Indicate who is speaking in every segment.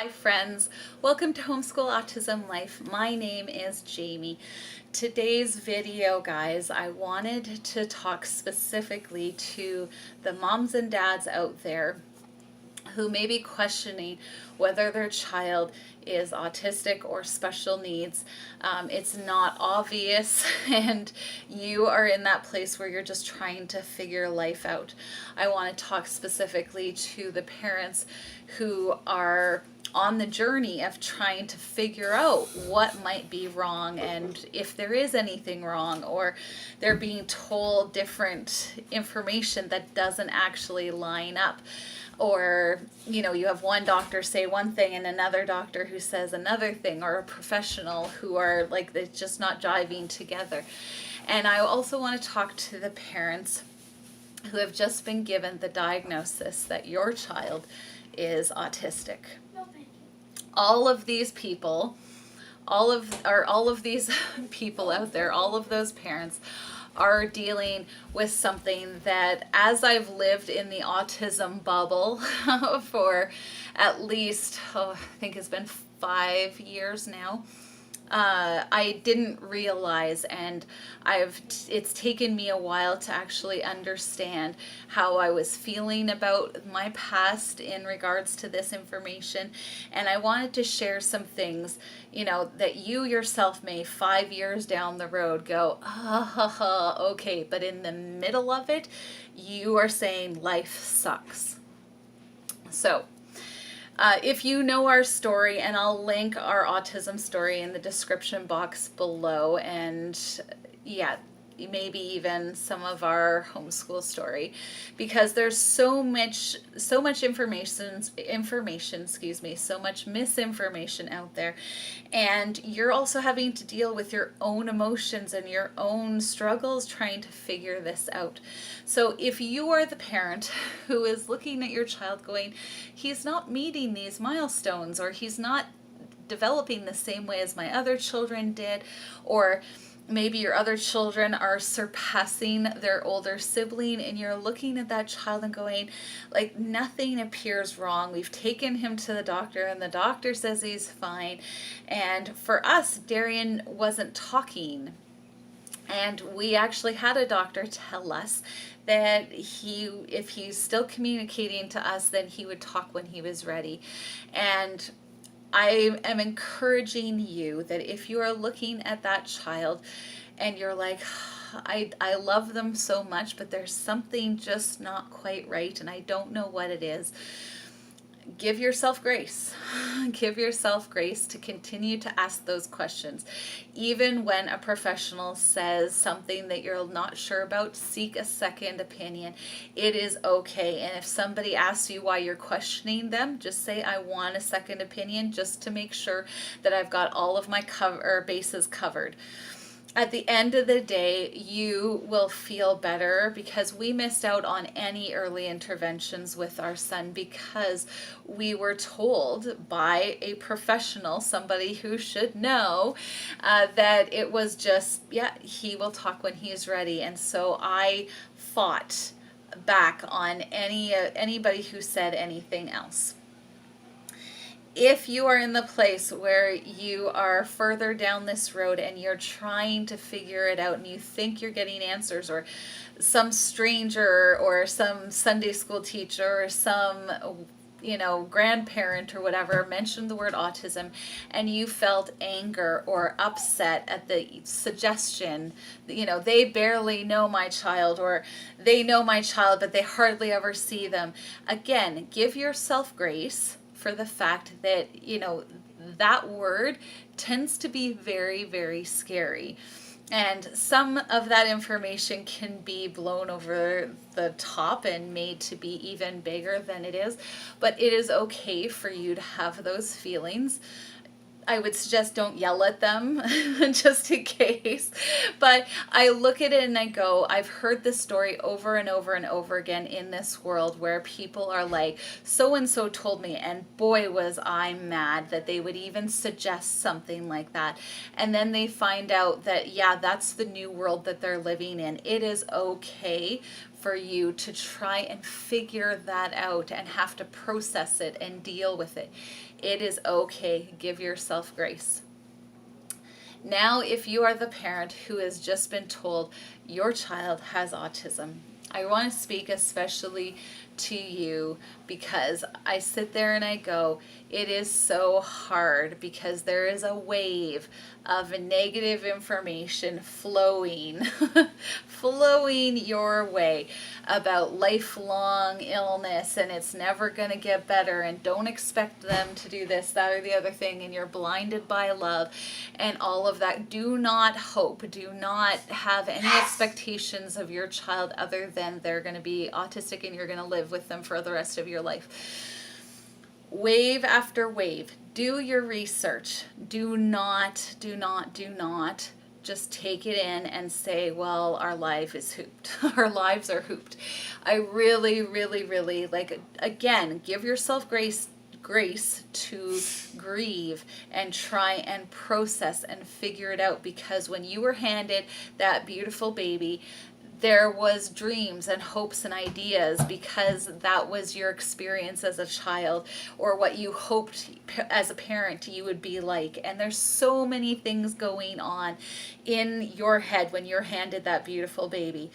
Speaker 1: Hi friends, welcome to Homeschool Autism Life. My name is Jamie. Today's video, guys, I wanted to talk specifically to the moms and dads out there who may be questioning whether their child is autistic or special needs. It's not obvious, and you are in that place where you're just trying to figure life out. I want to talk specifically to the parents who are on the journey of trying to figure out what might be wrong and if there is anything wrong, or they're being told different information that doesn't actually line up. Or, you have one doctor say one thing and another doctor who says another thing, or a professional who are like, it's just not jiving together. And I also want to talk to the parents who have just been given the diagnosis that your child is autistic. All of these people, all of these people out there, all of those parents are dealing with something that, as I've lived in the autism bubble for at least, I think it's been 5 years now, I didn't realize, and it's taken me a while to actually understand how I was feeling about my past in regards to this information. And I wanted to share some things, that you yourself may 5 years down the road go, okay, but in the middle of it, you are saying life sucks. So, if you know our story, and I'll link our autism story in the description box below, and yeah, maybe even some of our homeschool story, because there's so much information, so much misinformation out there, and you're also having to deal with your own emotions and your own struggles trying to figure this out. So if you are the parent who is looking at your child going, he's not meeting these milestones, or he's not developing the same way as my other children did, or maybe your other children are surpassing their older sibling, and you're looking at that child and going, like, nothing appears wrong. We've taken him to the doctor and the doctor says he's fine. And for us, Darian wasn't talking. And we actually had a doctor tell us that if he's still communicating to us, then he would talk when he was ready. And I am encouraging you that if you are looking at that child and you're like, I love them so much, but there's something just not quite right and I don't know what it is, give yourself grace. Give yourself grace to continue to ask those questions. Even when a professional says something that you're not sure about, seek a second opinion. It is okay. And if somebody asks you why you're questioning them, just say, I want a second opinion, just to make sure that I've got all of my bases covered. At the end of the day, you will feel better, because we missed out on any early interventions with our son because we were told by a professional, somebody who should know, that it was just, yeah, he will talk when he's ready. And so I fought back on anybody who said anything else. If you are in the place where you are further down this road and you're trying to figure it out and you think you're getting answers, or some stranger or some Sunday school teacher or some grandparent or whatever mentioned the word autism, and you felt anger or upset at the suggestion, they barely know my child, or they know my child but they hardly ever see them. Again, give yourself grace for the fact that, that word tends to be very, very scary. And some of that information can be blown over the top and made to be even bigger than it is. But it is okay for you to have those feelings. I would suggest don't yell at them just in case. But I look at it and I go, I've heard this story over and over and over again in this world where people are like, so-and-so told me, and boy was I mad that they would even suggest something like that. And then they find out that, yeah, that's the new world that they're living in. It is okay for you to try and figure that out and have to process it and deal with it. It is okay. Give yourself grace. Now, if you are the parent who has just been told your child has autism, I want to speak especially to you, because I sit there and I go, it is so hard, because there is a wave of negative information flowing flowing your way about lifelong illness, and it's never going to get better, and don't expect them to do this, that, or the other thing, and you're blinded by love and all of that. Do not hope, do not have any expectations of your child other than they're going to be autistic and you're going to live with them for the rest of your life. Wave after wave. Do your research. Do not just take it in and say, well, our life is hooped. Our lives are hooped. I really, like, again, give yourself grace to grieve and try and process and figure it out, because when you were handed that beautiful baby, there was dreams and hopes and ideas, because that was your experience as a child, or what you hoped as a parent you would be like. And there's so many things going on in your head when you're handed that beautiful baby.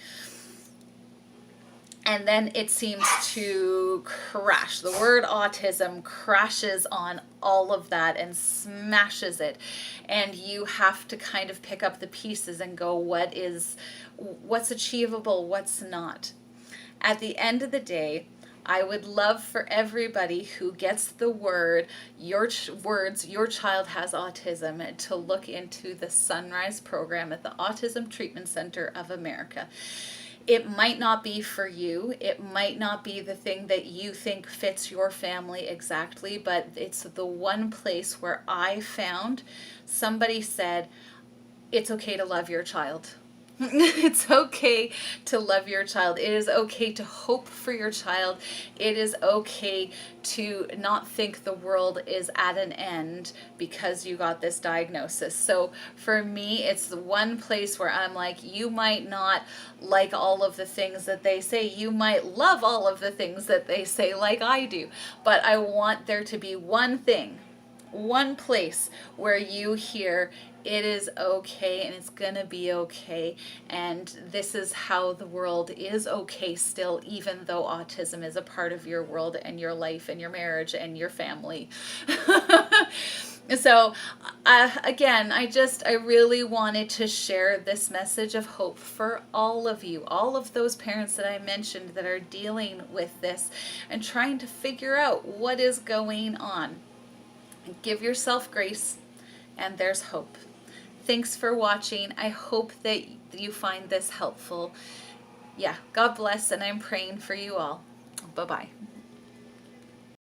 Speaker 1: And then it seems to crash. The word autism crashes on all of that and smashes it. And you have to kind of pick up the pieces and go, what's achievable, what's not. At the end of the day, I would love for everybody who gets the word, your child has autism, to look into the Sunrise program at the Autism Treatment Center of America. It might not be for you. It might not be the thing that you think fits your family exactly, but it's the one place where I found somebody said, it's okay to love your child. It's okay to love your child. It is okay to hope for your child. It is okay to not think the world is at an end because you got this diagnosis. So for me, it's the one place where I'm like, you might not like all of the things that they say. You might love all of the things that they say, like I do. But I want there to be one thing, one place where you hear, it is okay and it's gonna be okay, and this is how the world is okay still, even though autism is a part of your world and your life and your marriage and your family. So again, I really wanted to share this message of hope for all of you, all of those parents that I mentioned that are dealing with this and trying to figure out what is going on. Give yourself grace, and there's hope. Thanks for watching. I hope that you find this helpful. Yeah, God bless, and I'm praying for you all. Bye-bye.